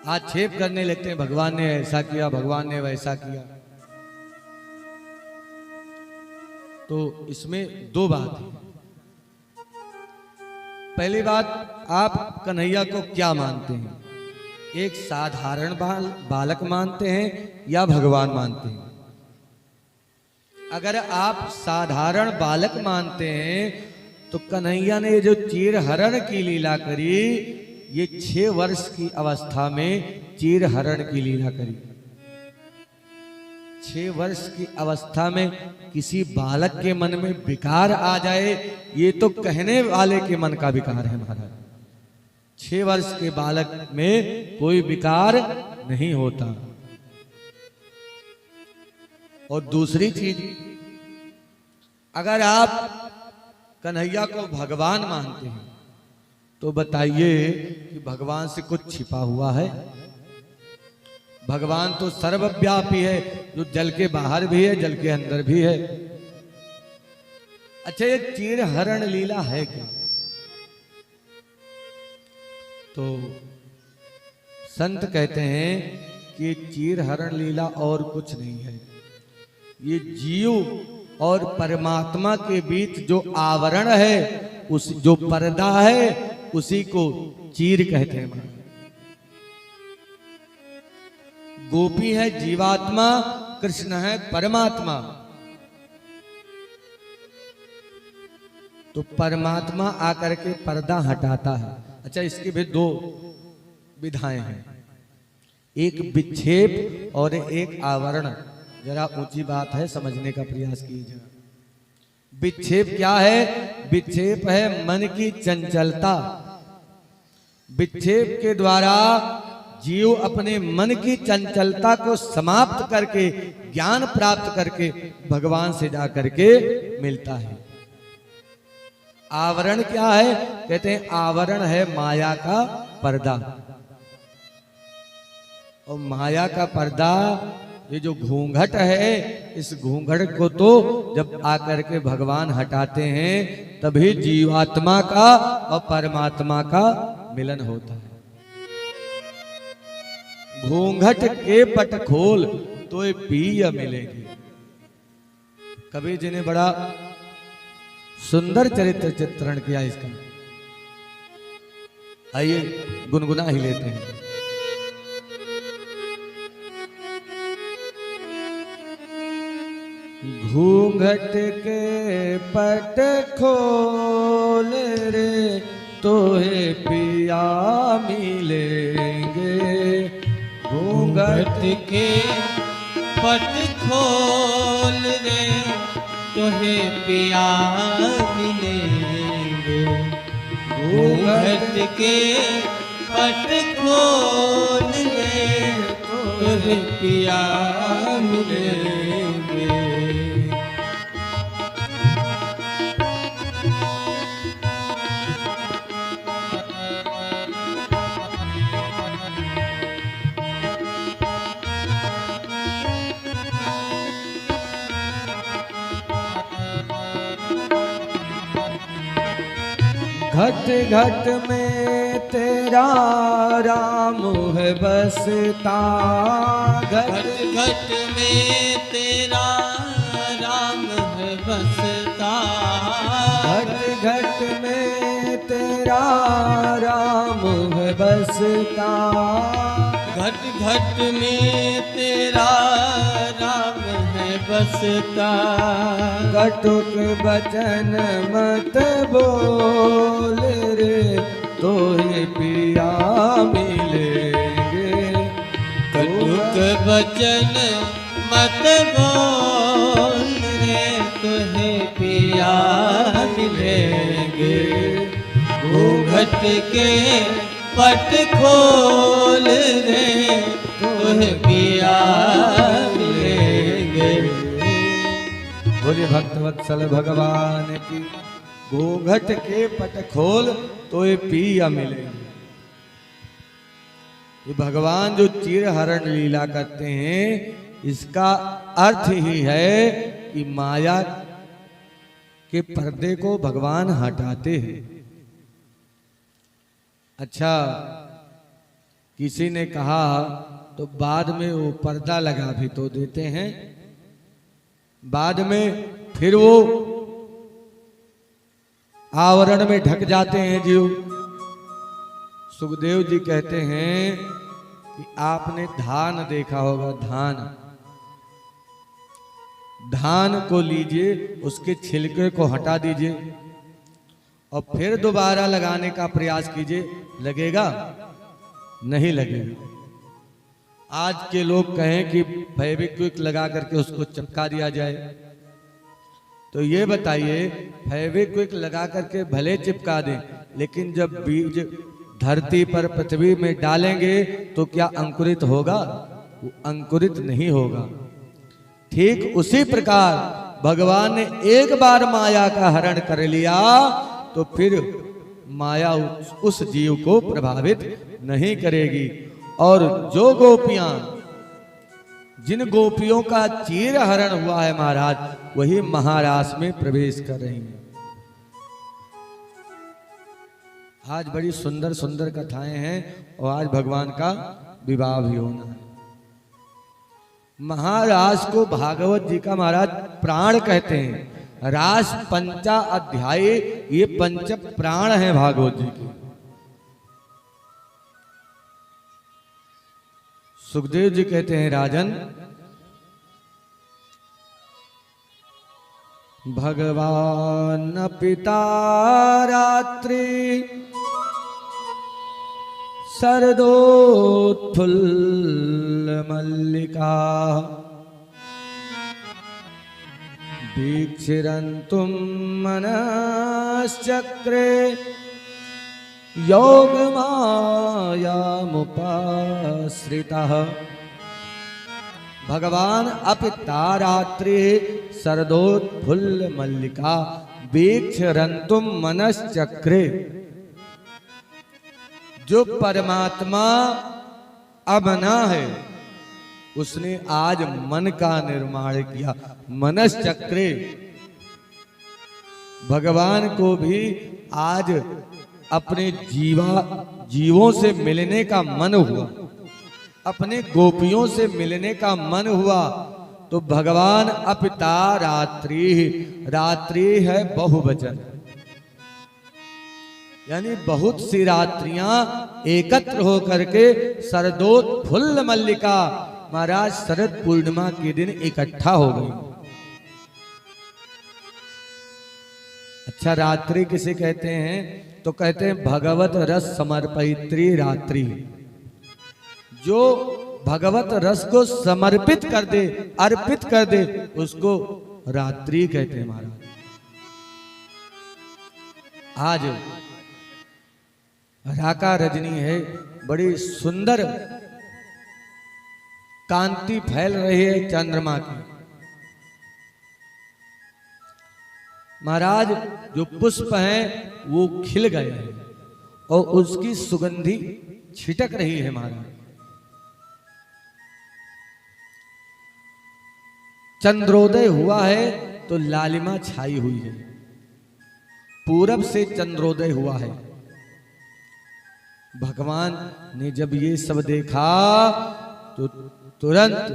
आक्षेप करने लगते हैं, भगवान ने ऐसा किया, भगवान ने वैसा किया। तो इसमें दो बात है। पहली बात, आप कन्हैया को क्या मानते हैं? एक साधारण बालक मानते हैं या भगवान मानते हैं? अगर आप साधारण बालक मानते हैं तो कन्हैया ने जो चीर हरण की लीला करी, ये 6 वर्ष की अवस्था में चीर हरण की लीला करी। 6 वर्ष की अवस्था में किसी बालक के मन में विकार आ जाए, ये तो कहने वाले के मन का विकार है महाराज। 6 वर्ष के बालक में कोई विकार नहीं होता। और दूसरी चीज, अगर आप कन्हैया को भगवान मानते हैं तो बताइए कि भगवान से कुछ छिपा हुआ है? भगवान तो सर्वव्यापी है, जो जल के बाहर भी है, जल के अंदर भी है। अच्छा, ये चीर हरण लीला है क्या? तो संत कहते हैं कि चीर हरण लीला और कुछ नहीं है। ये जीव और परमात्मा के बीच जो आवरण है, उस जो पर्दा है, उसी को चीर कहते हैं। गोपी है जीवात्मा, कृष्ण है परमात्मा। तो परमात्मा आकर के पर्दा हटाता है। अच्छा, इसके भी 2 विधाएं हैं, एक विक्षेप और एक आवरण। जरा ऊंची बात है, समझने का प्रयास कीजिए। विक्षेप क्या है? विक्षेप है मन की चंचलता। विक्षेप के द्वारा जीव अपने मन की चंचलता को समाप्त करके, ज्ञान प्राप्त करके भगवान से जा करके मिलता है। आवरण क्या है? कहते हैं आवरण है माया का पर्दा। और माया का पर्दा, ये जो घूंघट है, इस घूंघट को तो जब आकर के भगवान हटाते हैं तभी जीवात्मा का और परमात्मा का मिलन होता है। घूंघट के पट खोल तो ये पिय मिलेगी। कबीर जी ने बड़ा सुंदर चरित्र चित्रण किया इसका। आइए गुनगुना ही लेते हैं। घूंघट के पट खोल रे तोहे पिया मिलेंगे। घूंघट के पट खोल रे तोहे पिया मिलेंगे। घूंघट के पट खोल रे तोहे पिया मिलेंगे। घट घट में तेरा राम है बसता, घट घट में तेरा राम है बसता, घट घट में तेरा राम है बसता, घट घट में तेरा राम है बसता। कटुक बचन मत बोल रे तोहे पिया मिलेंगे, कटुक बचन मत बोल रे तुहे पिया मिलेंगे, घूंघट के पट खोल रे तुहे पिया मिलेंगे। बोले भक्तवत्सल भगवान की, घूंघट के पट खोल तो ये पिया मिलेंगे। ये भगवान जो चीर हरण लीला करते हैं, इसका अर्थ ही है कि माया के पर्दे को भगवान हटाते हैं। अच्छा, किसी ने कहा तो बाद में वो पर्दा लगा भी तो देते हैं, बाद में फिर वो आवरण में ढक जाते हैं जीव। सुखदेव जी कहते हैं कि आपने धान देखा होगा, धान को लीजिए, उसके छिलके को हटा दीजिए और फिर दोबारा लगाने का प्रयास कीजिए, लगेगा? नहीं लगेगा। आज के लोग कहें कि फेविक्विक लगा करके उसको चिपका दिया जाए, तो ये बताइए, फेविक्विक लगा करके भले चिपका दें, लेकिन जब बीज धरती पर पृथ्वी में डालेंगे तो क्या अंकुरित होगा? वो अंकुरित नहीं होगा। ठीक उसी प्रकार भगवान ने एक बार माया का हरण कर लिया तो फिर माया उस जीव को प्रभावित नहीं करेगी। और जो गोपियां, जिन गोपियों का चीर हरण हुआ है महाराज, वही महारास में प्रवेश कर रही हैं। आज बड़ी सुंदर सुंदर कथाएं हैं और आज भगवान का विवाह भी होना है। महारास को भागवत जी का महाराज प्राण कहते हैं। रास पंचा अध्याय, ये पंच प्राण हैं भागवत जी के। सुखदेव जी कहते हैं, राजन, भगवान पिता रात्रि शरदोत्फुल्ल मल्लिका, वीक्षिरन्तुं मनश्चक्रे योगमायामुपाश्रितः। भगवान अपिता रात्रि शरदोत्फुल्ल मल्लिका, वीक्षरन्तुं मनश्चक्रे। जो परमात्मा अबना है, उसने आज मन का निर्माण किया। मनश्चक्रे, भगवान को भी आज अपने जीवों से मिलने का मन हुआ, अपने गोपियों से मिलने का मन हुआ। तो भगवान अपिता रात्रि, रात्रि है बहुवचन, यानी बहुत सी रात्रियां एकत्र होकर के शरदोत्फुल्ल मल्लिका, महाराज शरद पूर्णिमा के दिन इकट्ठा हो गई। अच्छा, रात्रि किसे कहते हैं? तो कहते हैं भगवत रस समर्पित्री रात्रि। जो भगवत रस को समर्पित कर दे, अर्पित कर दे, उसको रात्रि कहते हैं महाराज। आज राका रजनी है, बड़ी सुंदर कांति फैल रही है चंद्रमा की। महाराज, जो पुष्प हैं वो खिल गए हैं और उसकी सुगंधी छिटक रही है महाराज। चंद्रोदय हुआ है तो लालिमा छाई हुई है। पूरब से चंद्रोदय हुआ है। भगवान ने जब ये सब देखा तो तुरंत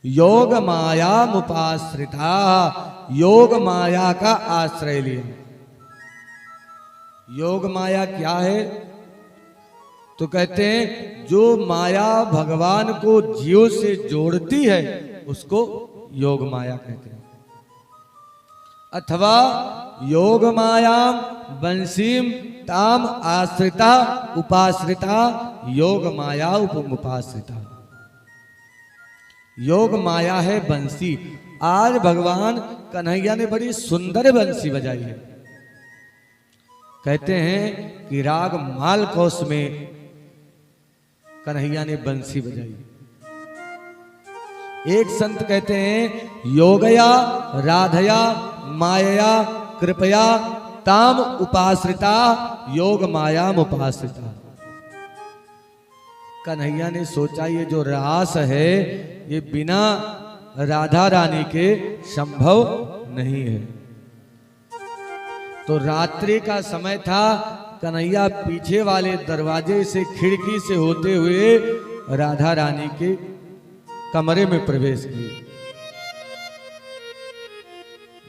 योग माया मुपाश्रिता, योग माया का आश्रय लिया। योग माया क्या है? तो कहते हैं जो माया भगवान को जीव से जोड़ती है उसको योग माया कहते हैं। अथवा योग मायाम बंसीम ताम आश्रिता उपाश्रिता योग माया उपमुपाश्रिता। योग माया है बंसी। आज भगवान कन्हैया ने बड़ी सुंदर बंसी बजाई है। कहते हैं कि राग मालकोस में कन्हैया ने बंसी बजाई। एक संत कहते हैं योगया राधया मायया कृपया ताम उपाश्रिता योग मायाम उपाश्रिता। कन्हैया ने सोचा ये जो रास है ये बिना राधा रानी के संभव नहीं है। तो रात्रि का समय था। कन्हैया पीछे वाले दरवाजे से खिड़की से होते हुए राधा रानी के कमरे में प्रवेश किए।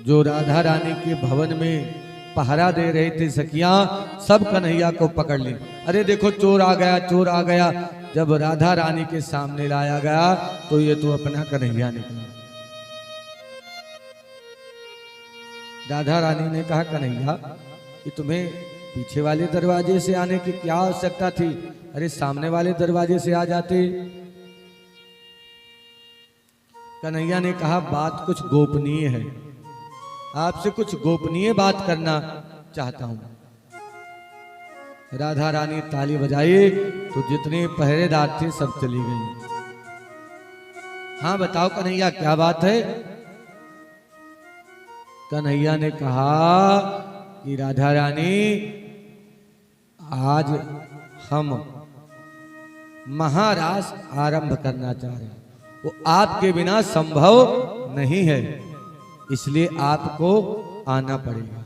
जो राधा रानी के भवन में पहरा दे रहे थे सखियां, सब कन्हैया को पकड़ ली। अरे देखो चोर आ गया, चोर आ गया। जब राधा रानी के सामने लाया गया तो ये तो अपना कन्हैया निकला। राधा रानी ने कहा कन्हैया कि तुम्हें पीछे वाले दरवाजे से आने की क्या आवश्यकता थी? अरे सामने वाले दरवाजे से आ जाते। कन्हैया ने कहा बात कुछ गोपनीय है, आपसे कुछ गोपनीय बात करना चाहता हूं। राधा रानी ताली बजाई तो जितने पहरेदार थे सब चली गई। हाँ बताओ कन्हैया क्या बात है? कन्हैया ने कहा कि राधा रानी आज हम महारास आरंभ करना चाह रहे हैं, वो आपके बिना संभव नहीं है, इसलिए आपको आना पड़ेगा।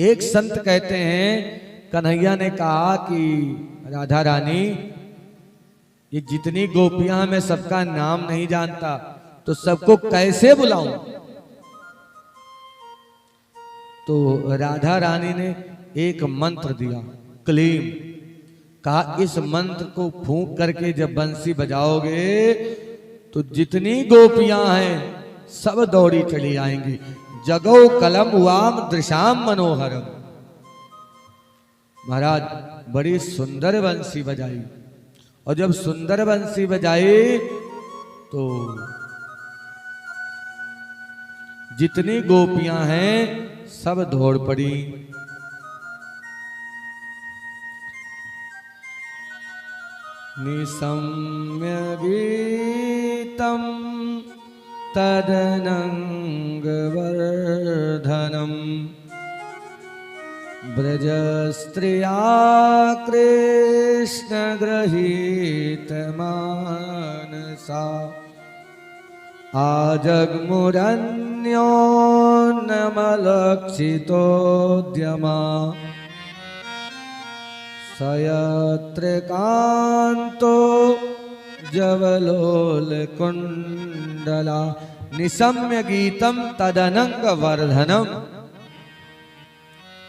एक संत कहते हैं कन्हैया ने कहा कि राधा रानी ये जितनी गोपियां मैं सबका नाम नहीं जानता तो सबको कैसे बुलाऊं? तो राधा रानी ने एक मंत्र दिया क्लीम। कहा इस मंत्र को फूंक करके जब बंसी बजाओगे तो जितनी गोपियां हैं सब दौड़ी चली आएंगी। जगो कलम वाम दृशाम मनोहरम। महाराज बड़ी सुंदर बंसी बजाई, और जब सुंदर बंसी बजाई तो जितनी गोपियां हैं सब दौड़ पड़ी। निसम्य गीतम तदनंग वर्धनम ब्रज स्त्रिया कृष्ण गृहीत मानसा आजग्मुरन्योन्नमलक्षितोद्यमा सयत्र कान्तो जवलोलकुण्डला निसम्य गीतम तदनंग वर्धनम।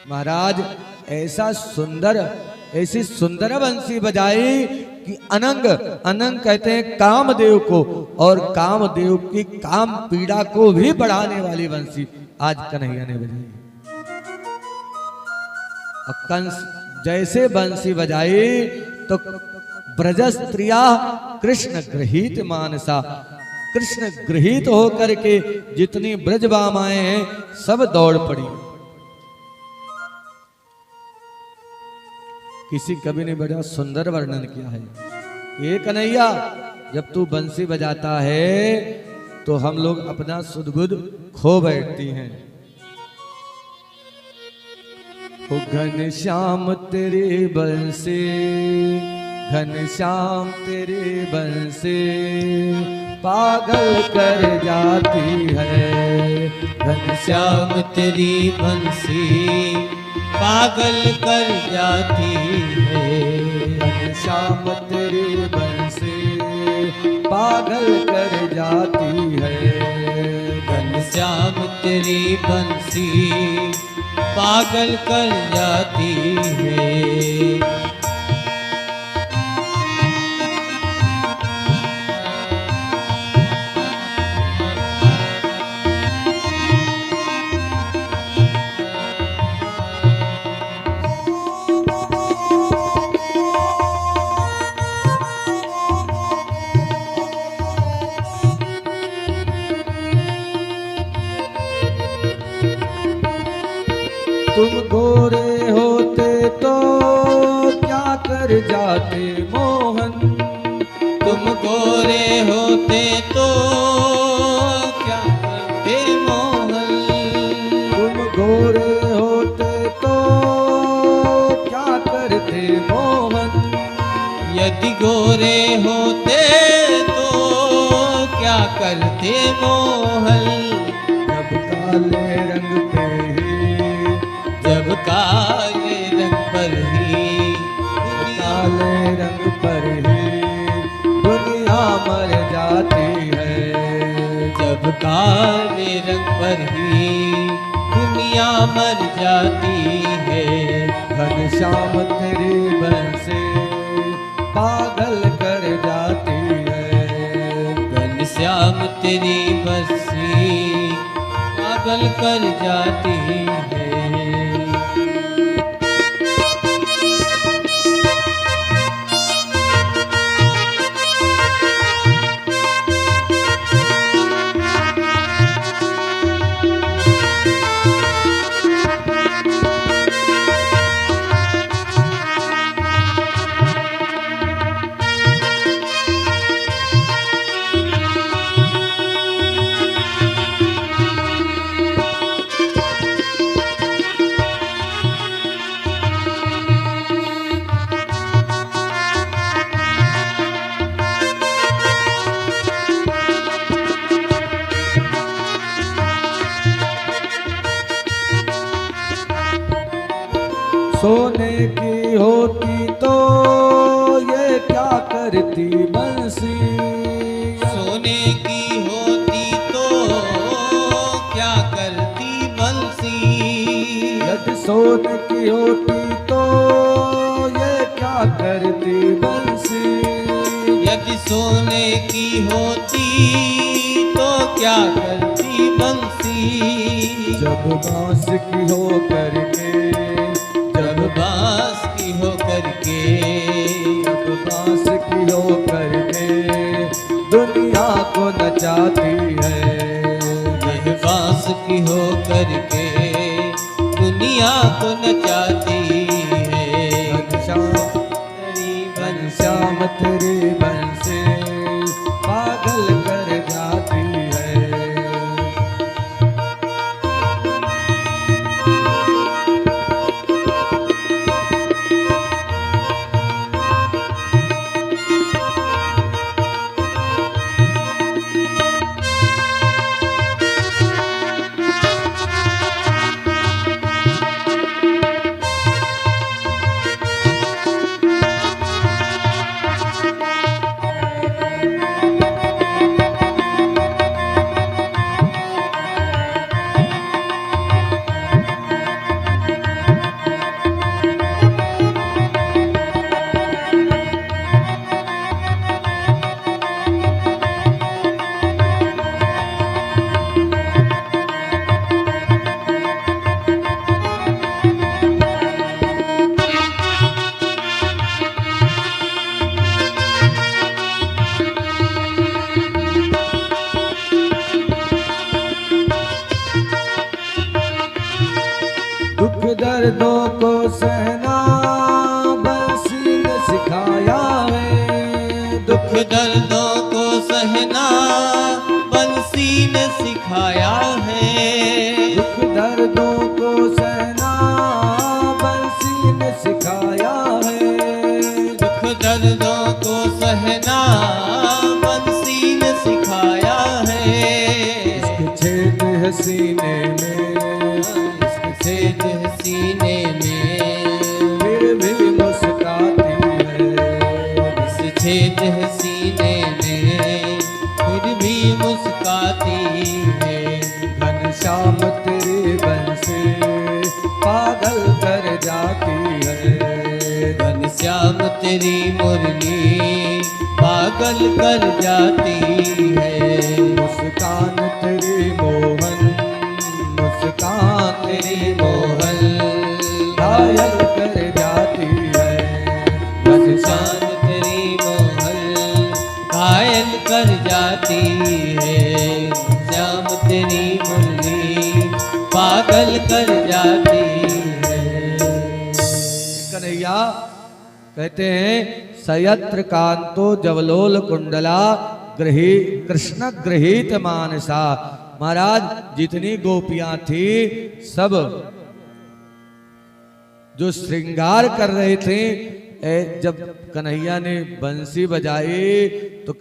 महाराज ऐसी सुंदर बंसी बजाई कि अनंग, अनंग कहते हैं कामदेव को, और कामदेव की काम पीड़ा को भी बढ़ाने वाली बंसी आज कन्हैया ने बजाई। और कंस जैसे बंसी बजाई तो ब्रज स्त्रिया कृष्ण गृहीत मानसा, कृष्ण गृहीत होकर के जितनी ब्रजबामाएं हैं सब दौड़ पड़ी। किसी कवि ने बड़ा सुंदर वर्णन किया है, ये कन्हैया जब तू बंसी बजाता है तो हम लोग अपना सुध-बुध खो बैठती हैं। घनश्याम तेरे बंसी, घनश्याम तेरे बंसी पागल कर जाती है। घनश्याम तेरी बंसी पागल कर जाती है। घनश्याम तेरी बंसी पागल कर जाती है। घनश्याम तेरी बंसी पागल कर जाती है। तुम गोरे होते तो क्या कर जाते मोहन। तुम गोरे होते तो क्या करते मोहन। तुम गोरे होते तो क्या करते मोहन। यदि गोरे होते तो क्या करते मोहन। जब काले रंग पे ही जब काले रंग पर ही काले रंग पर ही दुनिया मर जाती है। जब काले रंग पर ही दुनिया मर जाती है। घनश्याम तेरी बंसी पागल कर जाती है। घनश्याम तेरी बंसी पागल कर जाती है। सोने की होती तो ये क्या करती बंसी। सोने की होती तो क्या करती बंसी। यदि सोने की होती तो ये क्या करती बंसी। यदि सोने की होती तो क्या करती बंसी। जब बांस की हो करके जब बांस की हो करके जब बांस की हो करके दुनिया को नचाती है। जब बांस की हो करके दुनिया को नचाती है। घनश्याम तेरी बंसी पागल कर जाती है। दुख दर्दों को सहना बंसी ने सिखाया है। दुख दर्दों को सहना बंसी ने सिखाया है। दुख दर्दों को सहना बंसी ने सिखाया है। दुख दर्दों को सहना बंसी ने सिखाया हसीने में, इश्क सेज हसीने में फिर भी मुस्काती है। इस छेद हसीने में फिर भी मुस्काती है। घनश्याम तेरे बन से पागल कर जाती है। घनश्याम तेरी मुरली पागल कर जाती है। मुस्कान तेरी मोहन, मुस्कान तेरी मोहन घायल कर जाती है। घनश्याम तेरी मोहन घायल कर जाती है। श्याम तेरी मुरली पागल कर जाती है। कन्हैया कहते हैं सयत्र कांतो जवलोल कुंडला ग्रही कृष्ण गृहीत मानसा। महाराज जितनी गोपियां थी सब जो श्रृंगार कर रहे थे, जब कन्हैया ने बंसी बजाई तो